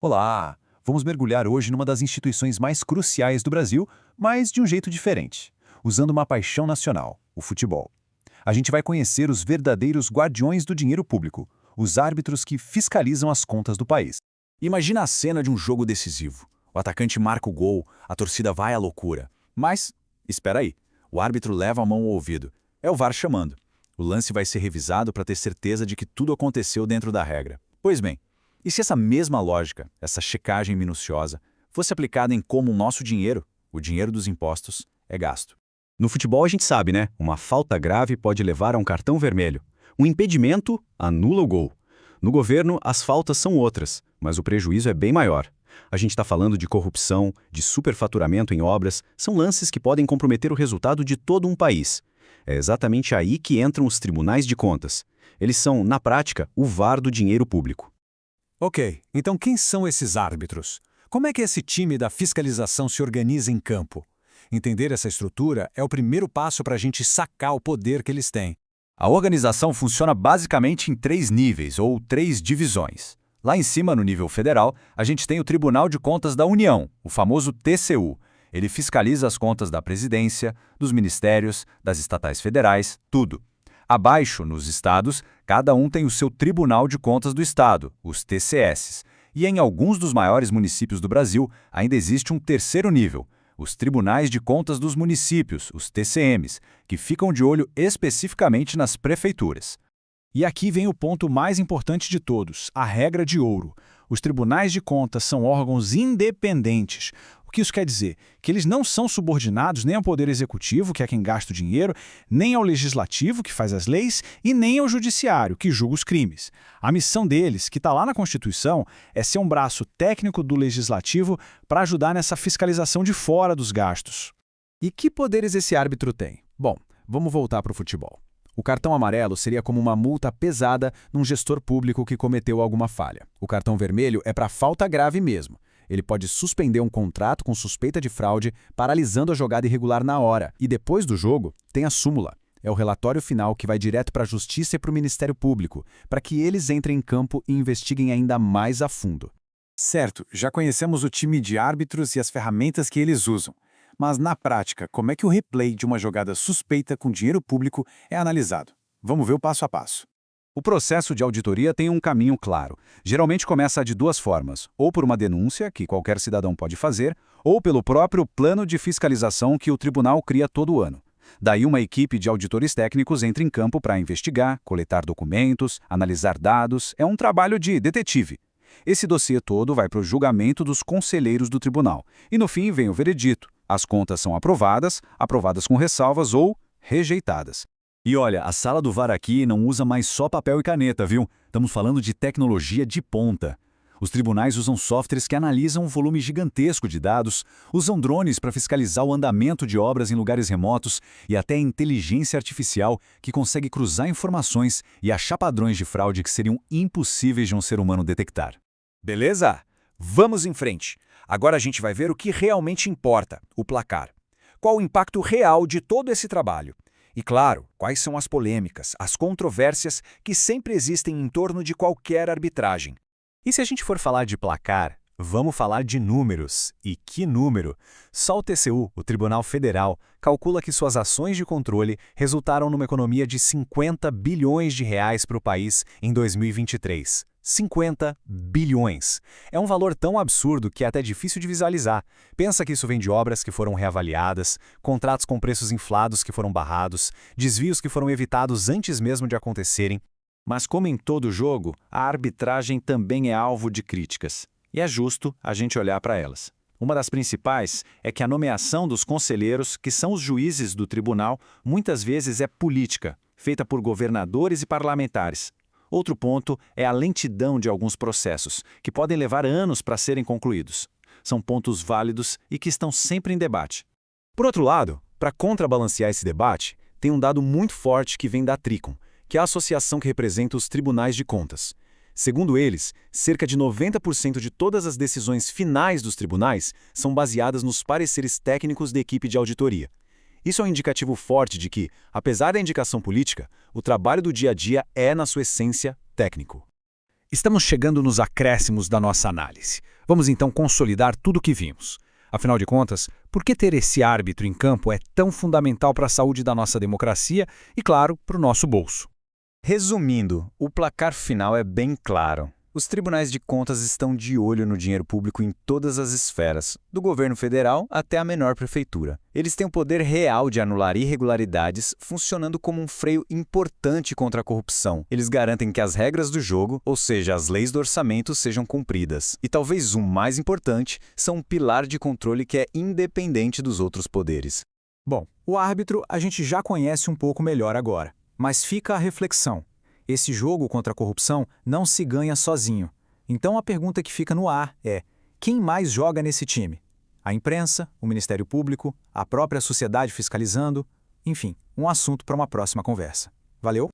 Olá! Vamos mergulhar hoje numa das instituições mais cruciais do Brasil, mas de um jeito diferente, usando uma paixão nacional, o futebol. A gente vai conhecer os verdadeiros guardiões do dinheiro público, os árbitros que fiscalizam as contas do país. Imagina a cena de um jogo decisivo. O atacante marca o gol, a torcida vai à loucura. Mas, espera aí, o árbitro leva a mão ao ouvido. É o VAR chamando. O lance vai ser revisado para ter certeza de que tudo aconteceu dentro da regra. Pois bem, e se essa mesma lógica, essa checagem minuciosa, fosse aplicada em como o nosso dinheiro, o dinheiro dos impostos, é gasto? No futebol a gente sabe, né? Uma falta grave pode levar a um cartão vermelho. Um impedimento anula o gol. No governo, as faltas são outras, mas o prejuízo é bem maior. A gente está falando de corrupção, de superfaturamento em obras, são lances que podem comprometer o resultado de todo um país. É exatamente aí que entram os tribunais de contas. Eles são, na prática, o VAR do dinheiro público. Ok, então quem são esses árbitros? Como é que esse time da fiscalização se organiza em campo? Entender essa estrutura é o primeiro passo para a gente sacar o poder que eles têm. A organização funciona basicamente em três níveis, ou três divisões. Lá em cima, no nível federal, a gente tem o Tribunal de Contas da União, o famoso TCU. Ele fiscaliza as contas da presidência, dos ministérios, das estatais federais, tudo. Abaixo, nos estados, cada um tem o seu Tribunal de Contas do Estado, os TCS. E em alguns dos maiores municípios do Brasil, ainda existe um terceiro nível, os Tribunais de Contas dos Municípios, os TCMs, que ficam de olho especificamente nas prefeituras. E aqui vem o ponto mais importante de todos, a regra de ouro. Os tribunais de contas são órgãos independentes. O que isso quer dizer? Que eles não são subordinados nem ao Poder Executivo, que é quem gasta o dinheiro, nem ao Legislativo, que faz as leis, e nem ao Judiciário, que julga os crimes. A missão deles, que está lá na Constituição, é ser um braço técnico do Legislativo para ajudar nessa fiscalização de fora dos gastos. E que poderes esse árbitro tem? Bom, vamos voltar para o futebol. O cartão amarelo seria como uma multa pesada num gestor público que cometeu alguma falha. O cartão vermelho é para falta grave mesmo. Ele pode suspender um contrato com suspeita de fraude, paralisando a jogada irregular na hora. E depois do jogo, tem a súmula. É o relatório final que vai direto para a Justiça e para o Ministério Público, para que eles entrem em campo e investiguem ainda mais a fundo. Certo, já conhecemos o time de árbitros e as ferramentas que eles usam. Mas, na prática, como é que o replay de uma jogada suspeita com dinheiro público é analisado? Vamos ver o passo a passo. O processo de auditoria tem um caminho claro. Geralmente começa de duas formas, ou por uma denúncia, que qualquer cidadão pode fazer, ou pelo próprio plano de fiscalização que o tribunal cria todo ano. Daí uma equipe de auditores técnicos entra em campo para investigar, coletar documentos, analisar dados, é um trabalho de detetive. Esse dossiê todo vai para o julgamento dos conselheiros do tribunal, e no fim vem o veredito. As contas são aprovadas, aprovadas com ressalvas ou rejeitadas. E olha, a sala do VAR aqui não usa mais só papel e caneta, viu? Estamos falando de tecnologia de ponta. Os tribunais usam softwares que analisam um volume gigantesco de dados, usam drones para fiscalizar o andamento de obras em lugares remotos e até inteligência artificial que consegue cruzar informações e achar padrões de fraude que seriam impossíveis de um ser humano detectar. Beleza? Vamos em frente. Agora a gente vai ver o que realmente importa, o placar. Qual o impacto real de todo esse trabalho? E claro, quais são as polêmicas, as controvérsias que sempre existem em torno de qualquer arbitragem. E se a gente for falar de placar, vamos falar de números. E que número? Só o TCU, o Tribunal Federal, calcula que suas ações de controle resultaram numa economia de 50 bilhões de reais para o país em 2023. 50 bilhões. É um valor tão absurdo que é até difícil de visualizar. Pensa que isso vem de obras que foram reavaliadas, contratos com preços inflados que foram barrados, desvios que foram evitados antes mesmo de acontecerem. Mas como em todo jogo, a arbitragem também é alvo de críticas. E é justo a gente olhar para elas. Uma das principais é que a nomeação dos conselheiros, que são os juízes do tribunal, muitas vezes é política, feita por governadores e parlamentares. Outro ponto é a lentidão de alguns processos, que podem levar anos para serem concluídos. São pontos válidos e que estão sempre em debate. Por outro lado, para contrabalancear esse debate, tem um dado muito forte que vem da Tricom, que é a associação que representa os tribunais de contas. Segundo eles, cerca de 90% de todas as decisões finais dos tribunais são baseadas nos pareceres técnicos da equipe de auditoria. Isso é um indicativo forte de que, apesar da indicação política, o trabalho do dia a dia é, na sua essência, técnico. Estamos chegando nos acréscimos da nossa análise. Vamos então consolidar tudo o que vimos. Afinal de contas, por que ter esse árbitro em campo é tão fundamental para a saúde da nossa democracia e, claro, para o nosso bolso? Resumindo, o placar final é bem claro. Os tribunais de contas estão de olho no dinheiro público em todas as esferas, do governo federal até a menor prefeitura. Eles têm o poder real de anular irregularidades, funcionando como um freio importante contra a corrupção. Eles garantem que as regras do jogo, ou seja, as leis do orçamento, sejam cumpridas. E talvez o mais importante, são um pilar de controle que é independente dos outros poderes. Bom, o árbitro a gente já conhece um pouco melhor agora, mas fica a reflexão. Esse jogo contra a corrupção não se ganha sozinho. Então a pergunta que fica no ar é: quem mais joga nesse time? A imprensa, o Ministério Público, a própria sociedade fiscalizando? Enfim, um assunto para uma próxima conversa. Valeu?